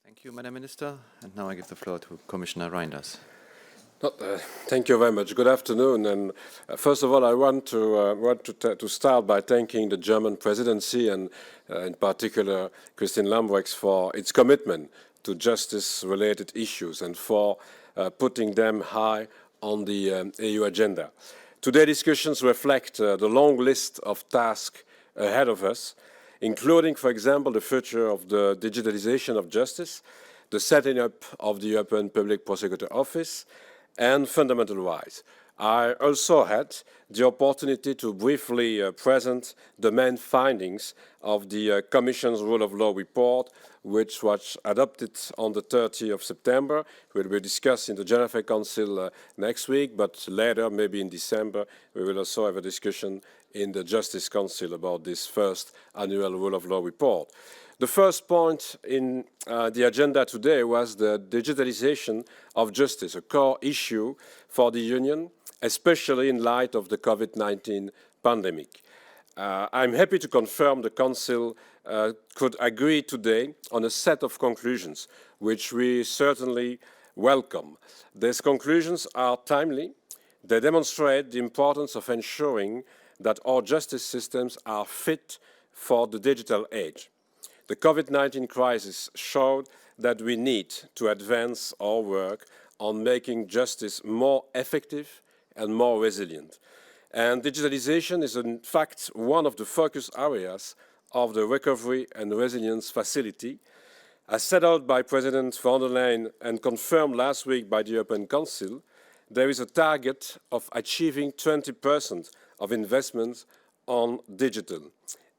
Thank you, Madam Minister. And now I give the floor to Commissioner Reinders. Thank you very much. Good afternoon. And first of all, I want to start by thanking the German presidency and, in particular, Christine Lambrecht for its commitment to justice-related issues and for putting them high on the EU agenda. Today's discussions reflect the long list of tasks ahead of us, including, for example, the future of the digitalization of justice, the setting up of the European Public Prosecutor Office, and fundamental rights. I also had the opportunity to briefly present the main findings of the Commission's Rule of Law report, which was adopted on the 30th of September. It will be discussed in the General Affairs Council next week, but later, maybe in December, we will also have a discussion in the Justice Council about this first annual Rule of Law report. The first point in the agenda today was the digitalization of justice, a core issue for the Union, especially in light of the COVID-19 pandemic. I'm happy to confirm the Council could agree today on a set of conclusions, which we certainly welcome. These conclusions are timely. They demonstrate the importance of ensuring that our justice systems are fit for the digital age. The COVID-19 crisis showed that we need to advance our work on making justice more effective and more resilient. And digitalization is in fact one of the focus areas of the Recovery and Resilience Facility. As set out by President von der Leyen and confirmed last week by the European Council, there is a target of achieving 20% of investments on digital.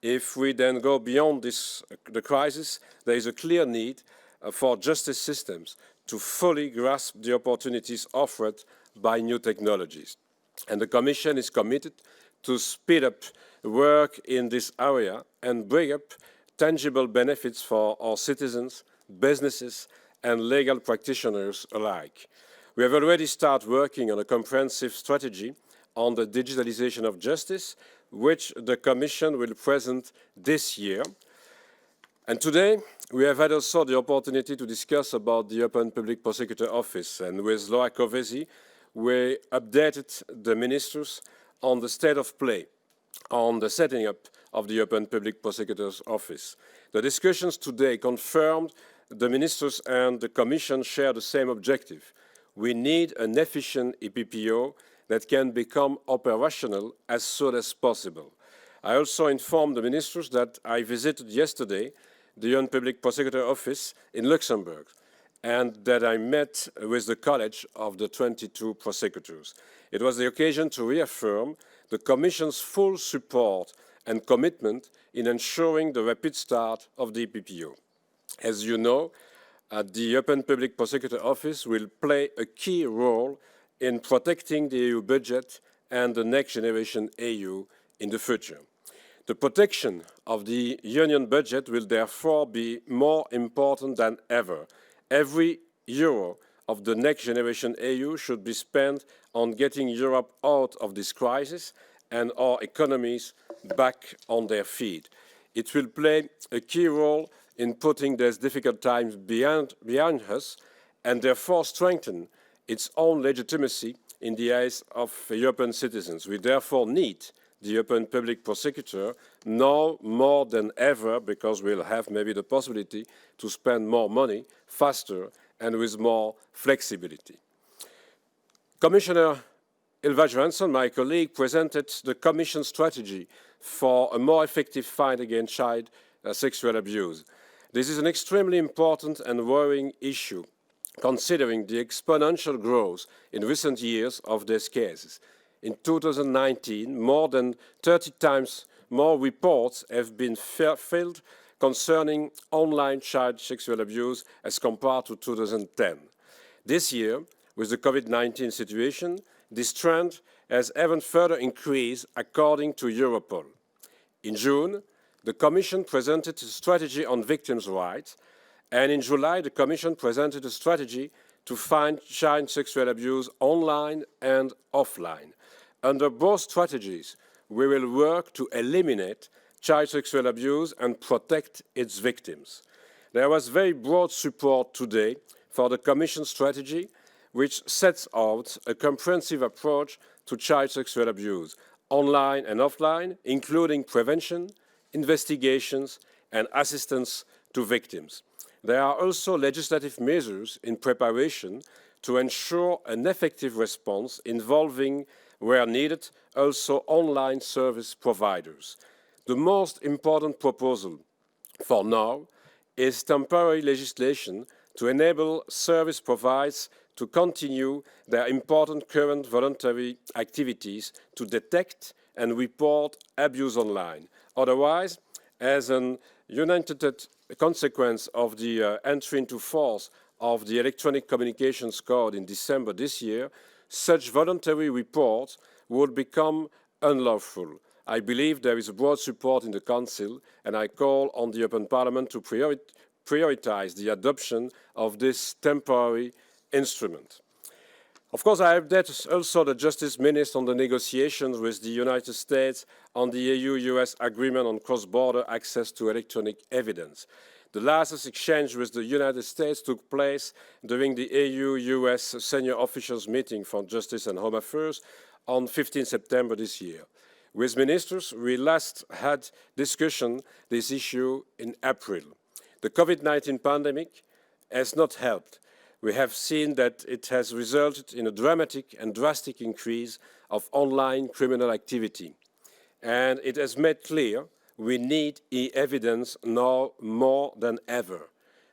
If we then go beyond the crisis, there is a clear need for justice systems to fully grasp the opportunities offered by new technologies. And the Commission is committed to speed up work in this area and bring up tangible benefits for our citizens, businesses, and legal practitioners alike. We have already started working on a comprehensive strategy on the digitalization of justice, which the Commission will present this year. And today, we have had also the opportunity to discuss about the European Public Prosecutor Office. And with Laura Kövesi, we updated the ministers on the state of play on the setting up of the European Public Prosecutor's Office. The discussions today confirmed the ministers and the Commission share the same objective. We need an efficient EPPO that can become operational as soon as possible. I also informed the ministers that I visited yesterday the European Public Prosecutor Office in Luxembourg and that I met with the College of the 22 prosecutors. It was the occasion to reaffirm the Commission's full support and commitment in ensuring the rapid start of the EPPO. As you know, the European Public Prosecutor Office will play a key role in protecting the EU budget and the next generation EU in the future. The protection of the Union budget will therefore be more important than ever. Every euro of the next generation EU should be spent on getting Europe out of this crisis and our economies back on their feet. It will play a key role in putting these difficult times behind us and therefore strengthen its own legitimacy in the eyes of European citizens. We therefore need the European Public Prosecutor now more than ever because we'll have maybe the possibility to spend more money faster and with more flexibility. Commissioner Ylva Johansson, my colleague, presented the Commission strategy for a more effective fight against child sexual abuse. This is an extremely important and worrying issue, considering the exponential growth in recent years of these cases. In 2019, more than 30 times more reports have been filed concerning online child sexual abuse as compared to 2010. This year, with the COVID-19 situation, this trend has even further increased according to Europol. In June, the Commission presented a strategy on victims' rights, and in July, the Commission presented a strategy to fight child sexual abuse online and offline. Under both strategies, we will work to eliminate child sexual abuse and protect its victims. There was very broad support today for the Commission strategy, which sets out a comprehensive approach to child sexual abuse, online and offline, including prevention, investigations, and assistance to victims. There are also legislative measures in preparation to ensure an effective response involving, where needed, also online service providers. The most important proposal for now is temporary legislation to enable service providers to continue their important current voluntary activities to detect and report abuse online. Otherwise, as an united consequence of the entry into force of the Electronic Communications Code in December this year, such voluntary reports would become unlawful. I believe there is a broad support in the Council, and I call on the European Parliament to prioritise the adoption of this temporary instrument. Of course, I updated also the Justice Minister on the negotiations with the United States on the EU-US agreement on cross-border access to electronic evidence. The last exchange with the United States took place during the EU-US Senior Officials Meeting for Justice and Home Affairs on 15 September this year. With ministers, we last had discussion this issue in April. The COVID-19 pandemic has not helped. We have seen that it has resulted in a dramatic and drastic increase of online criminal activity. And it has made clear we need e-evidence now more than ever.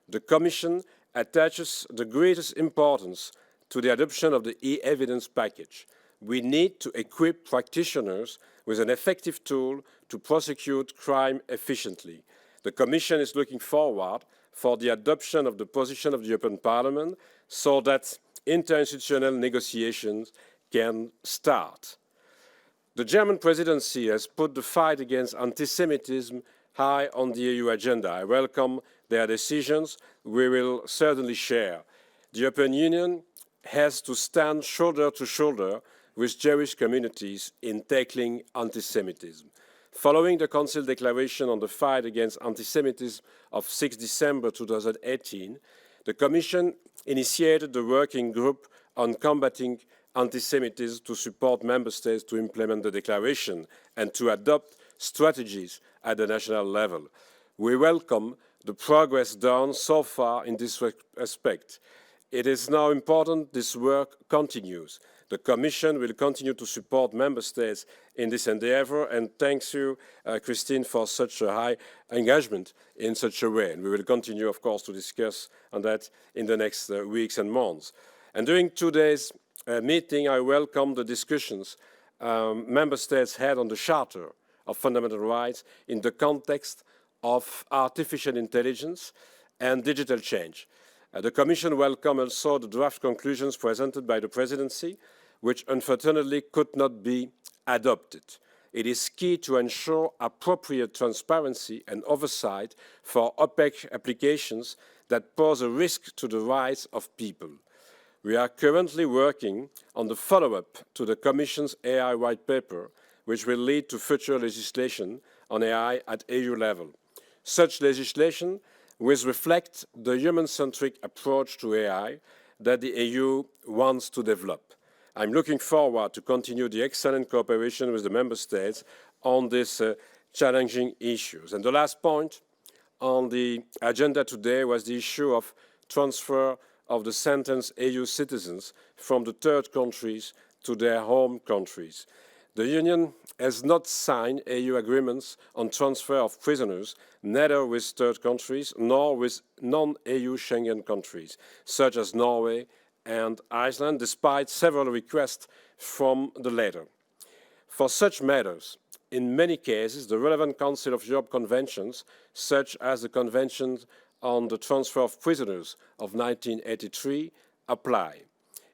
The Commission attaches the greatest importance to the adoption of the e-evidence package. We need to equip practitioners with an effective tool to prosecute crime efficiently. The Commission is looking forward for the adoption of the position of the European Parliament so that interinstitutional negotiations can start. The German presidency has put the fight against anti-Semitism high on the EU agenda. I welcome their decisions. We will certainly share. The European Union has to stand shoulder to shoulder with Jewish communities in tackling anti-Semitism. Following the Council declaration on the fight against anti-Semitism of 6 December 2018, the Commission initiated the working group on combating anti-Semitism to support Member States to implement the declaration and to adopt strategies at the national level. We welcome the progress done so far in this respect. It is now important this work continues. The Commission will continue to support Member States in this endeavour, and thanks you, Christine, for such a high engagement in such a way. And we will continue, of course, to discuss on that in the next weeks and months. And during today's meeting, I welcome the discussions Member States had on the Charter of Fundamental Rights in the context of artificial intelligence and digital change. The Commission welcomes also the draft conclusions presented by the Presidency, which unfortunately could not be adopted. It is key to ensure appropriate transparency and oversight for opaque applications that pose a risk to the rights of people. We are currently working on the follow-up to the Commission's AI White Paper, which will lead to future legislation on AI at EU level. Such legislation will reflect the human-centric approach to AI that the EU wants to develop. I'm looking forward to continue the excellent cooperation with the Member States on these challenging issues. And the last point on the agenda today was the issue of transfer of the sentenced EU citizens from the third countries to their home countries. The Union has not signed EU agreements on transfer of prisoners, neither with third countries nor with non-EU Schengen countries, such as Norway and Iceland, despite several requests from the latter. For such matters, in many cases, the relevant Council of Europe conventions, such as the Convention on the Transfer of Prisoners of 1983, apply.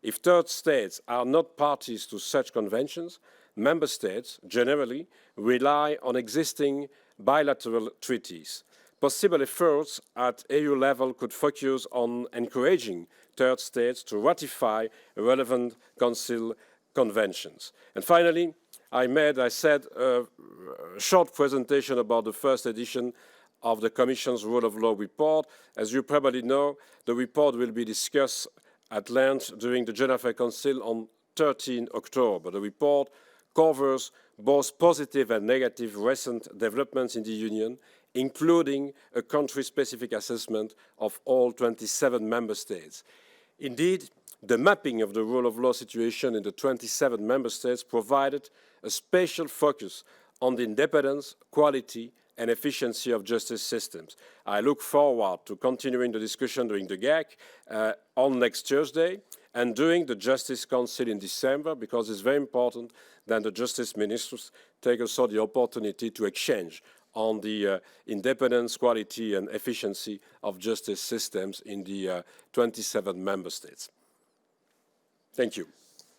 If third states are not parties to such conventions, Member States generally rely on existing bilateral treaties. Possible efforts at EU level could focus on encouraging third states to ratify relevant Council conventions. And finally, I said a short presentation about the first edition of the Commission's Rule of Law report. As you probably know, the report will be discussed at length during the General Affairs Council on 13 October. The report covers both positive and negative recent developments in the Union, including a country-specific assessment of all 27 member states. Indeed, the mapping of the rule of law situation in the 27 member states provided a special focus on the independence, quality, and efficiency of justice systems. I look forward to continuing the discussion during the GAC on next Thursday and during the Justice Council in December, because it's very important that the justice ministers take also the opportunity to exchange on the independence, quality, and efficiency of justice systems in the 27 member states. Thank you.